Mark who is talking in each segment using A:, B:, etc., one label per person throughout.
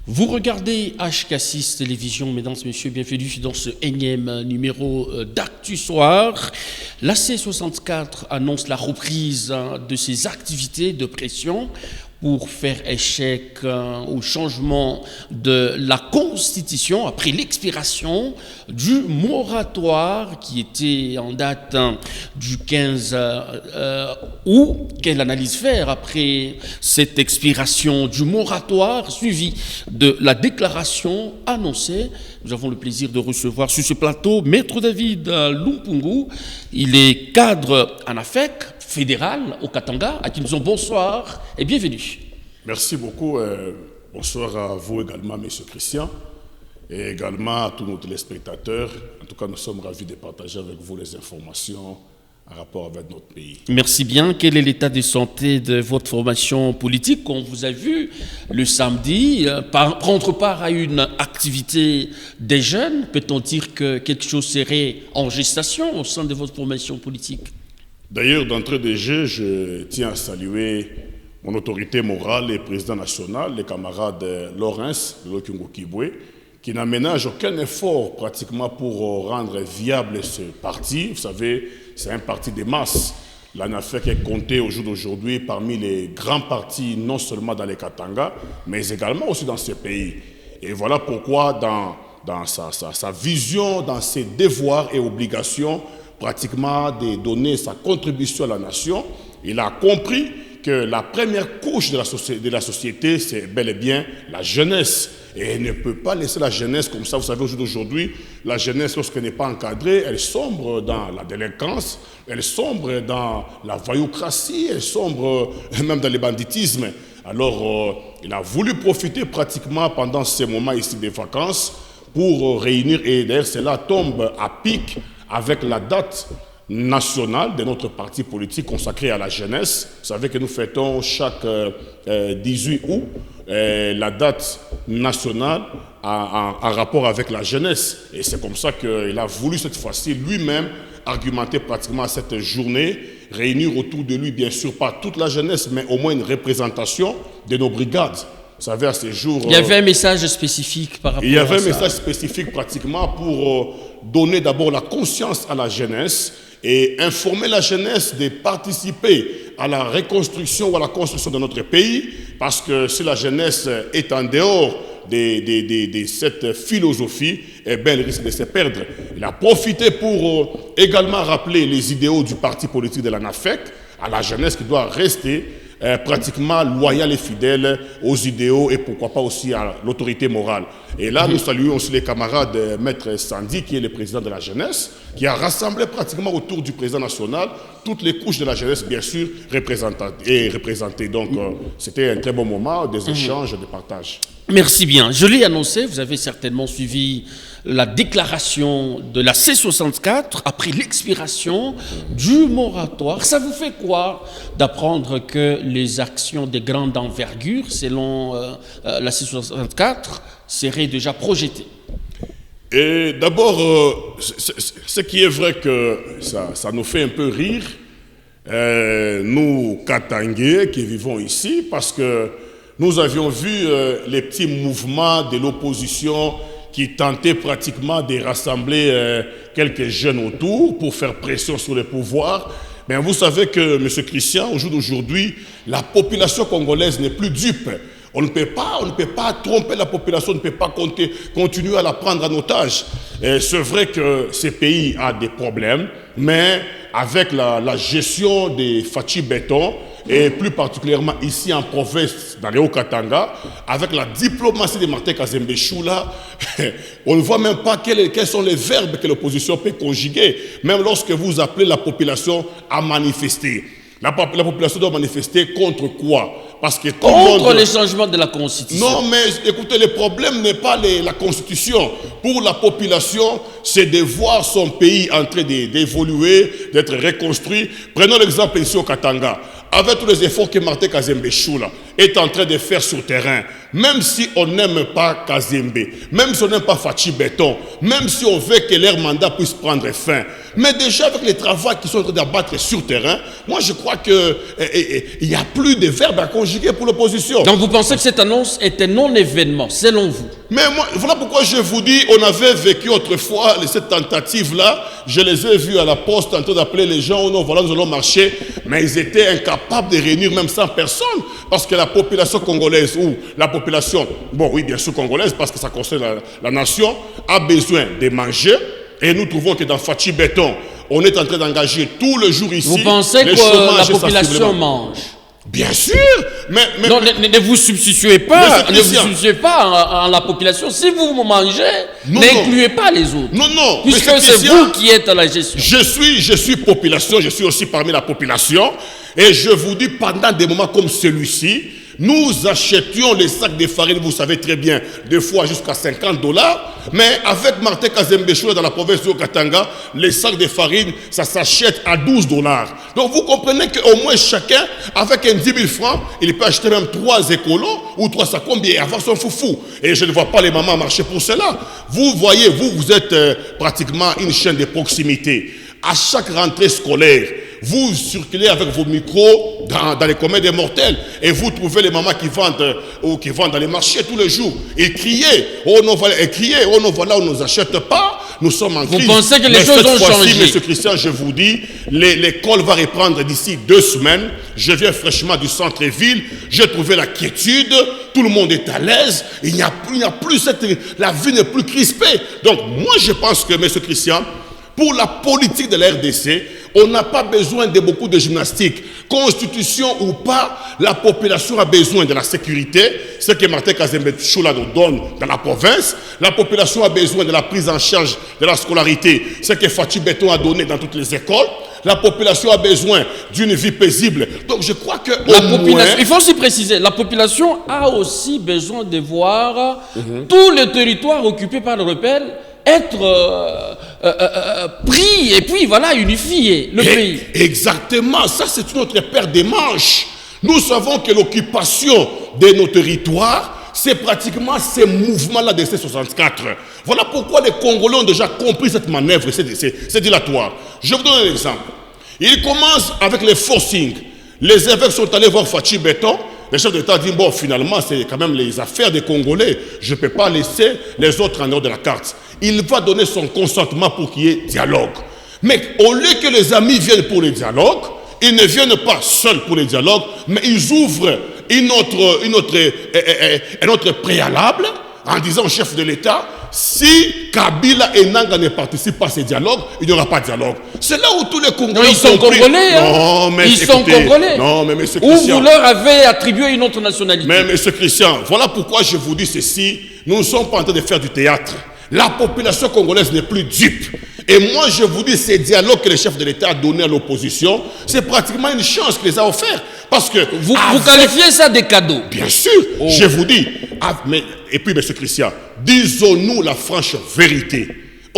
A: Vous regardez HK6 Télévision, mesdames et messieurs, bienvenue dans ce énième numéro d'Actu Soir. La C64 annonce la reprise de ses activités de pression pour faire échec au changement de la Constitution après l'expiration du moratoire qui était en date du 15 août. Quelle analyse faire après cette expiration du moratoire suivie de la déclaration annoncée? Nous avons le plaisir de recevoir sur ce plateau Maître David Lumpungu. Il est cadre ANAFEC fédéral au Katanga, à qui nous disons bonsoir et bienvenue.
B: Merci beaucoup. Bonsoir à vous également, M. Christian, et également à tous nos téléspectateurs. En tout cas, nous sommes ravis de partager avec vous les informations en rapport avec notre pays.
A: Merci bien. Quel est l'état de santé de votre formation politique? On vous a vu le samedi prendre part à une activité des jeunes. Peut-on dire que quelque chose serait en gestation au sein de votre formation politique?
B: D'ailleurs, d'entrée de jeu, je tiens à saluer mon autorité morale et président national, les camarades Laurens Lokungo Kibwe, qui n'aménagent aucun effort pratiquement pour rendre viable ce parti. Vous savez, c'est un parti de masse. L'ANAFEC est compté au jour d'aujourd'hui parmi les grands partis, non seulement dans les Katanga, mais également aussi dans ce pays. Et voilà pourquoi, dans sa vision, dans ses devoirs et obligations, pratiquement de donner sa contribution à la nation, il a compris que la première couche de la société, c'est bel et bien la jeunesse. Et il ne peut pas laisser la jeunesse comme ça. Vous savez, aujourd'hui, la jeunesse, lorsqu'elle n'est pas encadrée, elle sombre dans la délinquance, elle sombre dans la voyoucratie, elle sombre même dans le banditisme. Alors, il a voulu profiter pratiquement pendant ces moments ici des vacances pour réunir, et d'ailleurs cela tombe à pic avec la date nationale de notre parti politique consacré à la jeunesse. Vous savez que nous fêtons chaque 18 août la date nationale en rapport avec la jeunesse. Et c'est comme ça qu'il a voulu cette fois-ci lui-même argumenter pratiquement à cette journée, réunir autour de lui, bien sûr, pas toute la jeunesse, mais au moins une représentation de nos brigades. Vous savez, à ces jours...
A: Il y avait un message spécifique par rapport à ça.
B: Il y avait un message spécifique pratiquement pour donner d'abord la conscience à la jeunesse et informer la jeunesse de participer à la reconstruction ou à la construction de notre pays, parce que si la jeunesse est en dehors de cette philosophie, eh bien, elle risque de se perdre. Il a profité pour également rappeler les idéaux du parti politique de l'ANAFEC à la jeunesse qui doit rester pratiquement loyal et fidèle aux idéaux et pourquoi pas aussi à l'autorité morale. Et là, nous saluons aussi les camarades Maître Sandy, qui est le président de la jeunesse, qui a rassemblé pratiquement autour du président national toutes les couches de la jeunesse, bien sûr, représentées. Donc, c'était un très bon moment, des échanges, des partages.
A: Merci bien. Je l'ai annoncé, vous avez certainement suivi la déclaration de la C64 après l'expiration du moratoire. Ça vous fait quoi d'apprendre que les actions de grande envergure, selon la C64, seraient déjà projetées?
B: Et d'abord, ce qui est vrai que ça nous fait un peu rire, nous Katangais qui vivons ici, parce que nous avions vu les petits mouvements de l'opposition qui tentaient pratiquement de rassembler quelques jeunes autour pour faire pression sur le pouvoir. Mais vous savez que, M. Christian, au jour d'aujourd'hui, la population congolaise n'est plus dupe. On ne peut pas tromper la population, on ne peut pas continuer à la prendre en otage. C'est vrai que ce pays a des problèmes, mais avec la gestion des Fachi Béton, et plus particulièrement ici en province, dans les Hauts-Katanga, avec la diplomatie de Martin Kazembe Choula, on ne voit même pas quels sont les verbes que l'opposition peut conjuguer, même lorsque vous appelez la population à manifester. La population doit manifester contre quoi? Parce que
A: contre les changements de la Constitution.
B: Non, mais écoutez, le problème n'est pas la Constitution. Pour la population, c'est de voir son pays en train d'évoluer, d'être reconstruit. Prenons l'exemple ici au Katanga. Avec tous les efforts que Martin Kazembe Choula, est en train de faire sur terrain, même si on n'aime pas Kazembe, même si on n'aime pas Fachi Béton, même si on veut que leur mandat puisse prendre fin, mais déjà avec les travaux qui sont en train d'abattre sur terrain, moi je crois qu'il n'y a plus de verbes à conjuguer pour l'opposition.
A: Donc vous pensez que cette annonce est un non-événement, selon vous?
B: Mais moi, voilà pourquoi je vous dis, on avait vécu autrefois cette tentative-là, je les ai vus à la poste en train d'appeler les gens, oh non, voilà, nous allons marcher, mais ils étaient incapables de réunir même 100 personnes, parce que la population congolaise, ou la population, bon oui, bien sûr congolaise, parce que ça concerne la nation, a besoin de manger, et nous trouvons que dans Fachi Béton, on est en train d'engager tout le jour ici.
A: Vous pensez que la population mange?
B: Bien sûr, mais
A: non, ne vous substituez pas, en la population. Si vous mangez, n'incluez pas les autres.
B: Non,
A: puisque c'est vous qui êtes à la gestion.
B: Je suis population, je suis aussi parmi la population, et je vous dis, pendant des moments comme celui-ci, nous achetions les sacs de farine, vous savez très bien, des fois jusqu'à $50, mais avec Martin Kazembe Choula dans la province de Katanga, les sacs de farine, ça s'achète à $12. Donc vous comprenez qu'au moins chacun, avec un 10 000 francs, il peut acheter même 3 écolos ou 3 sacs combien et avoir son foufou. Et je ne vois pas les mamans marcher pour cela. Vous voyez, vous êtes pratiquement une chaîne de proximité. À chaque rentrée scolaire, vous circulez avec vos micros dans les communs des mortels et vous trouvez les mamans qui vendent dans les marchés tous les jours. Et criez, oh non, voilà, on ne nous achète pas, nous sommes en crise.
A: Vous pensez que les choses ont changé?
B: Monsieur Christian, je vous dis, l'école va reprendre d'ici 2 semaines. Je viens fraîchement du centre-ville, j'ai trouvé la quiétude, tout le monde est à l'aise, il n'y a plus la vie n'est plus crispée. Donc moi je pense que, monsieur Christian, pour la politique de la RDC, on n'a pas besoin de beaucoup de gymnastique. Constitution ou pas, la population a besoin de la sécurité, ce que Martin Kazembe Choula nous donne dans la province. La population a besoin de la prise en charge de la scolarité, ce que Fachi Béton a donné dans toutes les écoles. La population a besoin d'une vie paisible. Donc je crois que
A: il faut aussi préciser, la population a aussi besoin de voir tout le territoire occupé par le rebelle être pris et puis voilà, unifier le pays.
B: Exactement, ça c'est notre paire des manches. Nous savons que l'occupation de nos territoires, c'est pratiquement ces mouvements-là de C64. Voilà pourquoi les Congolais ont déjà compris cette manœuvre, c'est dilatoire. Je vous donne un exemple. Il commence avec les forcings. Les évêques sont allés voir Fachi Béton. Le chef d'État dit, bon, finalement, c'est quand même les affaires des Congolais. Je ne peux pas laisser les autres en dehors de la carte. Il va donner son consentement pour qu'il y ait dialogue. Mais au lieu que les amis viennent pour le dialogue, ils ne viennent pas seuls pour le dialogue, mais ils ouvrent un autre préalable en disant au chef de l'État, si Kabila et Nanga ne participent pas à ce dialogue, il n'y aura pas de dialogue. C'est là où tous les Congolais
A: ils sont congolais.
B: Non, mais
A: ils sont congolais.
B: Non, mais monsieur
A: Christian. Ou vous leur avez attribué une autre nationalité.
B: Mais monsieur Christian, voilà pourquoi je vous dis ceci. Nous ne sommes pas en train de faire du théâtre. La population congolaise n'est plus dupe. Et moi, je vous dis, ces dialogues que le chef de l'État a donné à l'opposition, c'est pratiquement une chance qu'il les a offert. Parce que...
A: Vous qualifiez ça des cadeaux?
B: Bien sûr. Je vous dis. Et puis, monsieur Christian, disons-nous la franche vérité.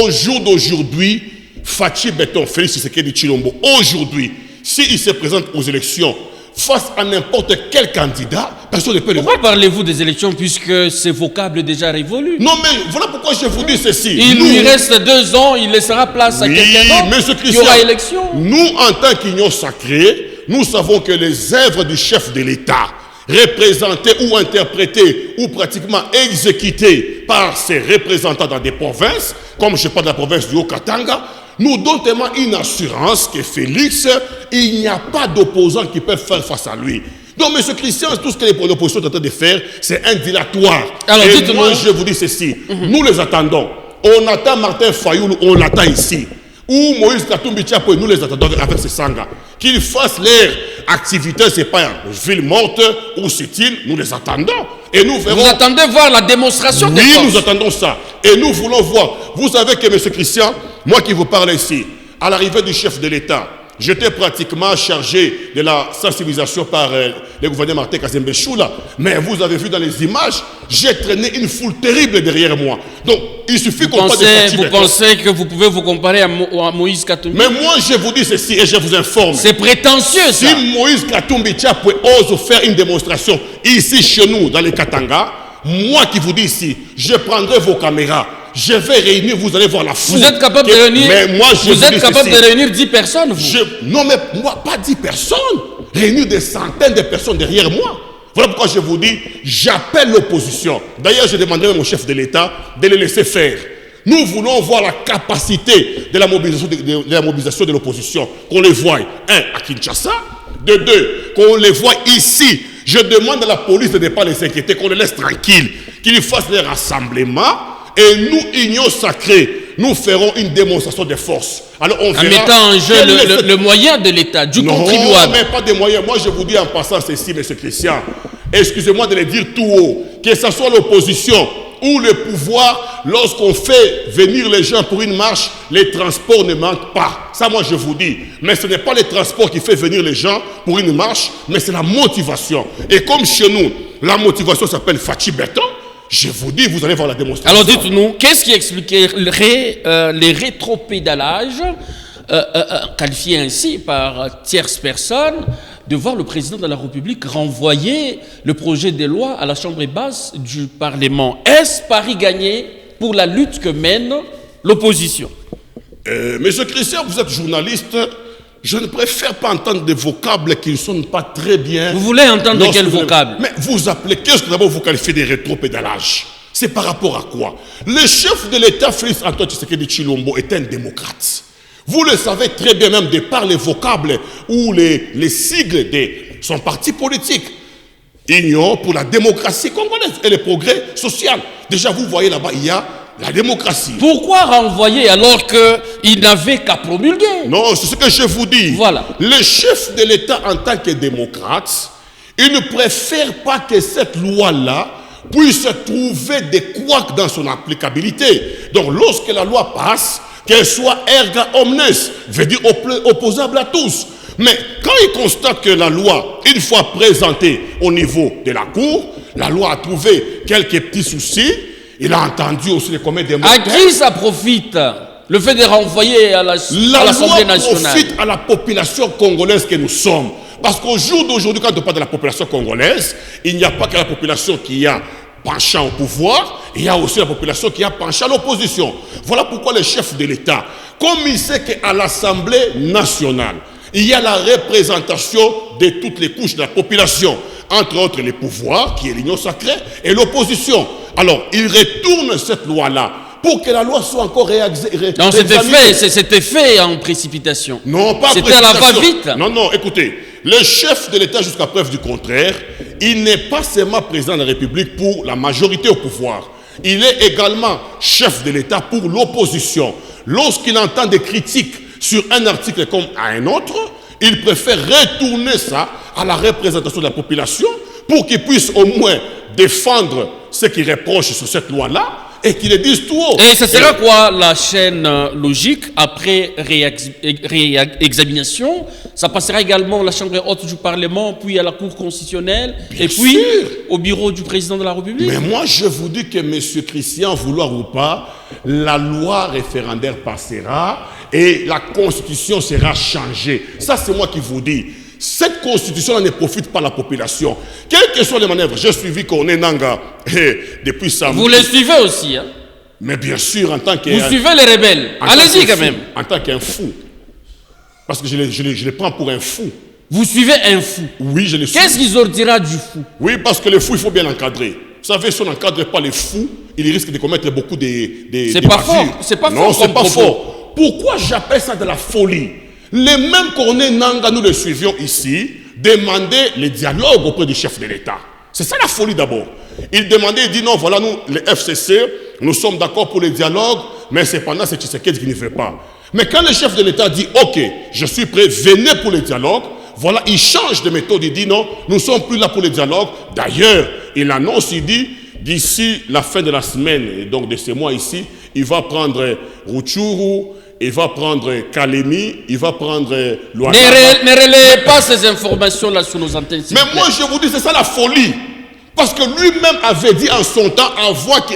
B: Au jour d'aujourd'hui, Fachi Béton, Félix Tshisekedi Tshilombo, aujourd'hui, s'il se présente aux élections, face à n'importe quel candidat, personne ne peut le voir.
A: Pourquoi parlez-vous des élections puisque ces vocables déjà révolus?
B: Non, mais voilà pourquoi je vous dis ceci.
A: Il lui reste 2 ans, il laissera place à quelqu'un d'autre qui aura élection.
B: Nous, en tant qu'union sacrée, nous savons que les œuvres du chef de l'État, représentées ou interprétées ou pratiquement exécutées par ses représentants dans des provinces, comme je parle de la province du Haut-Katanga, nous donnons tellement une assurance que Félix, il n'y a pas d'opposants qui peuvent faire face à lui. Donc, M. Christian, tout ce que l'opposition est en train de faire, c'est un dilatoire. Alors, et moi, je vous dis ceci, nous les attendons. On attend Martin Fayoulou, on l'attend ici. Ou Moïse Katumbi Tchapo, nous les attendons avec ces sangas. Qu'ils fassent leur activité, c'est pas une ville morte ou c'est-il, nous les attendons. Et nous verrons.
A: Vous attendez voir la démonstration des forces.
B: Oui, nous attendons ça. Et nous voulons voir. Vous savez que M. Christian, moi qui vous parle ici, à l'arrivée du chef de l'État, j'étais pratiquement chargé de la sensibilisation par le gouverneur Martin Kazembe Choula. Mais vous avez vu dans les images, j'ai traîné une foule terrible derrière moi. Donc, il suffit qu'on parle de Fachi
A: Vous
B: Beton.
A: pensez que vous pouvez vous comparer à Moïse Katumbi?
B: Mais moi, je vous dis ceci et je vous informe.
A: C'est prétentieux,
B: Si
A: ça.
B: Moïse Katumbi Tchapwe ose faire une démonstration ici chez nous, dans les Katanga, moi qui vous dis ici, je prendrai vos caméras. Je vais réunir, vous allez voir la foule.
A: Vous êtes capable de réunir,
B: Mais moi,
A: vous êtes capable de réunir 10 personnes, vous?
B: Non, mais moi, pas 10 personnes. Réunir des centaines de personnes derrière moi. Voilà pourquoi je vous dis, j'appelle l'opposition. D'ailleurs, je demanderai au chef de l'État de les laisser faire. Nous voulons voir la capacité de la mobilisation de l'opposition. Qu'on les voie, un, à Kinshasa. De deux, qu'on les voie ici. Je demande à la police de ne pas les inquiéter, qu'on les laisse tranquilles, qu'ils fassent des rassemblements. Et nous, Union Sacrée, nous ferons une démonstration de force. Alors on verra.
A: En mettant en jeu le moyen de l'État, du contribuable.
B: Non, mais pas des moyens. Moi, je vous dis en passant ceci, M. Christian. Excusez-moi de le dire tout haut. Que ce soit l'opposition ou le pouvoir, lorsqu'on fait venir les gens pour une marche, les transports ne manquent pas. Ça, moi, je vous dis. Mais ce n'est pas les transports qui fait venir les gens pour une marche, mais c'est la motivation. Et comme chez nous, la motivation s'appelle Fachi Beton, je vous dis, vous allez voir la démonstration.
A: Alors dites-nous, qu'est-ce qui expliquerait les rétropédalages, qualifiés ainsi par tierces personnes, de voir le président de la République renvoyer le projet de loi à la Chambre basse du Parlement? Est-ce Paris gagné pour la lutte que mène l'opposition?
B: Monsieur Christian, vous êtes journaliste. Je ne préfère pas entendre des vocables qui ne sonnent pas très bien.
A: Vous voulez entendre quel vocable?
B: Mais vous appelez, qu'est-ce que d'abord vous qualifiez des rétropédalages? C'est par rapport à quoi? Le chef de l'État, Félix Antoine Tshisekedi Tshilombo, est un démocrate. Vous le savez très bien, même de par les vocables ou les sigles de son parti politique. Union pour la démocratie congolaise et le progrès social. Déjà, vous voyez là-bas, il y a la démocratie.
A: Pourquoi renvoyer alors qu'il n'avait qu'à promulguer?
B: Non, c'est ce que je vous dis.
A: Voilà.
B: Le chef de l'État en tant que démocrate, il ne préfère pas que cette loi-là puisse trouver des couacs dans son applicabilité. Donc lorsque la loi passe, qu'elle soit erga omnes, veut dire opposable à tous. Mais quand il constate que la loi, une fois présentée au niveau de la Cour, la loi a trouvé quelques petits soucis, il a entendu aussi les communs des morts.
A: À qui ça profite? Le fait de renvoyer à l'Assemblée nationale.
B: La loi profite à la population congolaise que nous sommes. Parce qu'au jour d'aujourd'hui, quand on parle de la population congolaise, il n'y a pas que la population qui a penchant au pouvoir, il y a aussi la population qui a penchant à l'opposition. Voilà pourquoi le chef de l'État, comme il sait qu'à l'Assemblée nationale, il y a la représentation de toutes les couches de la population, entre autres les pouvoirs, qui est l'Union sacrée, et l'opposition. Alors, il retourne cette loi-là pour que la loi soit encore réexaminée.
A: Non, c'était fait en précipitation.
B: Non, pas en
A: précipitation. C'était à la va-vite.
B: Non, écoutez, le chef de l'État, jusqu'à preuve du contraire, il n'est pas seulement président de la République pour la majorité au pouvoir. Il est également chef de l'État pour l'opposition. Lorsqu'il entend des critiques sur un article comme à un autre, il préfère retourner ça à la représentation de la population pour qu'il puisse au moins défendre ce qu'il reproche sur cette loi-là et qu'il le dise tout haut.
A: Et ce sera quoi la chaîne logique après réexamination? Ça passera également à la Chambre haute du Parlement, puis à la Cour constitutionnelle, et puis au bureau du président de la République.
B: Mais moi, je vous dis que M. Christian, vouloir ou pas, la loi référendaire passera et la Constitution sera changée. Ça, c'est moi qui vous dis. Cette constitution ne profite pas à la population. Quelles que soient les manœuvres, j'ai suivi Corné Nanga depuis samedi.
A: Vous les suivez aussi, hein?
B: Mais bien sûr, en tant que...
A: Vous suivez les rebelles. Allez-y quand même.
B: En tant qu'un fou. Parce que je les prends pour un fou.
A: Vous suivez un fou?
B: Oui, je les suis.
A: Qu'est-ce qu'ils en dira du fou?
B: Oui, parce que le fou, il faut bien l'encadrer. Vous savez, si on n'encadre pas les fous, il risque de commettre beaucoup de
A: c'est pas fort. C'est pas fort.
B: Non, c'est pas fort. Pourquoi j'appelle ça de la folie? Les mêmes Corné Nanga, nous les suivions ici, demandaient le dialogue auprès du chef de l'État. C'est ça la folie d'abord. Il demandait, il dit non, voilà, nous, les FCC, nous sommes d'accord pour le dialogue, mais cependant, c'est Tshisekedi qui ne veut pas. Mais quand le chef de l'État dit, ok, je suis prêt, venez pour le dialogue, voilà, il change de méthode, il dit non, nous ne sommes plus là pour le dialogue. D'ailleurs, il annonce, il dit, d'ici la fin de la semaine, et donc de ce mois ici, il va prendre Rutshuru, il va prendre Kalemi, il va prendre Luanda.
A: Ne relayez pas ces informations-là sur nos antennes.
B: Mais moi, je vous dis, c'est ça la folie. Parce que lui-même avait dit en son temps,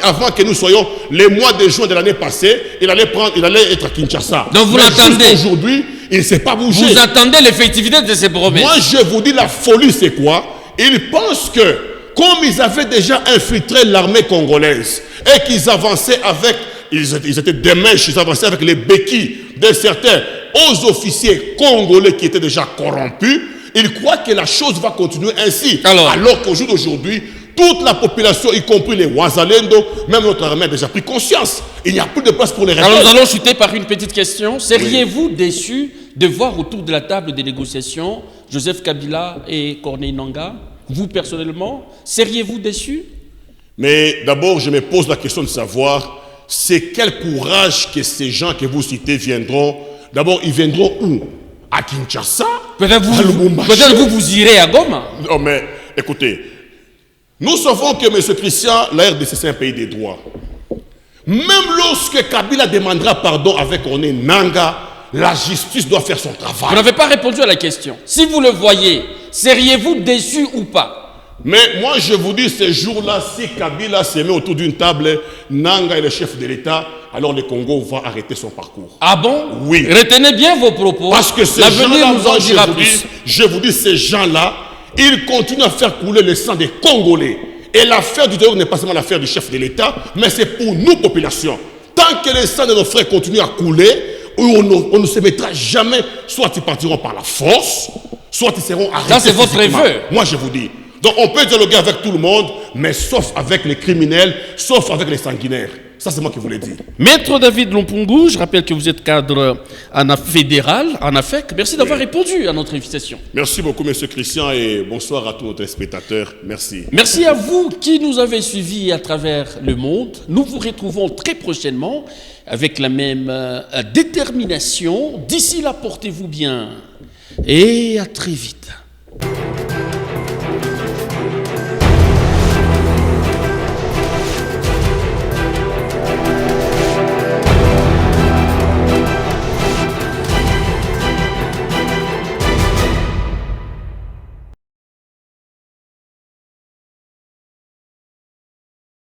B: avant que nous soyons les mois de juin de l'année passée, il allait être à Kinshasa.
A: Donc vous l'attendez.
B: Aujourd'hui, il ne s'est pas bougé.
A: Vous attendez l'effectivité de ces promesses.
B: Moi, je vous dis, la folie, c'est quoi? Ils pensent que, comme ils avaient déjà infiltré l'armée congolaise et qu'ils avançaient avec, ils étaient des mèches, ils avançaient avec les béquilles de certains hauts officiers congolais qui étaient déjà corrompus, ils croient que la chose va continuer ainsi. Alors qu'au jour d'aujourd'hui, toute la population, y compris les Ouazalendo, même notre armée a déjà pris conscience. Il n'y a plus de place pour les rebelles.
A: Alors nous allons chuter par une petite question. Seriez-vous déçu de voir autour de la table des négociations Joseph Kabila et Corneille Nangaa? Vous personnellement, seriez-vous déçu?
B: Mais d'abord, je me pose la question de savoir, c'est quel courage que ces gens que vous citez viendront. D'abord, ils viendront où? À Kinshasa?
A: Peut-être vous irez à Goma.
B: Non mais, écoutez, nous savons que M. Christian, la RDC, c'est un pays des droits. Même lorsque Kabila demandera pardon avec Corneille Nangaa, la justice doit faire son travail.
A: Vous n'avez pas répondu à la question. Si vous le voyez, seriez-vous déçu ou pas?
B: Mais moi, je vous dis, ce jour-là, si Kabila se met autour d'une table, Nangaa est le chef de l'État, alors le Congo va arrêter son parcours.
A: Ah bon?
B: Oui.
A: Retenez bien vos propos.
B: Parce que ces gens-là, je vous dis, ces gens-là, ils continuent à faire couler le sang des Congolais. Et l'affaire du terroir n'est pas seulement l'affaire du chef de l'État, mais c'est pour nous, population. Tant que le sang de nos frères continue à couler, on ne se mettra jamais, soit ils partiront par la force, soit ils seront arrêtés.
A: Ça, c'est votre vœu.
B: Moi, je vous dis. Donc, on peut dialoguer avec tout le monde, mais sauf avec les criminels, sauf avec les sanguinaires. Ça, c'est moi qui vous l'ai dit.
A: Maître David Lompungu, je rappelle que vous êtes cadre fédéral, en AFEC. Merci d'avoir répondu à notre invitation.
B: Merci beaucoup, M. Christian, et bonsoir à tous nos téléspectateurs. Merci.
A: Merci à vous qui nous avez suivis à travers le monde. Nous vous retrouvons très prochainement avec la même détermination. D'ici là, portez-vous bien et à très vite.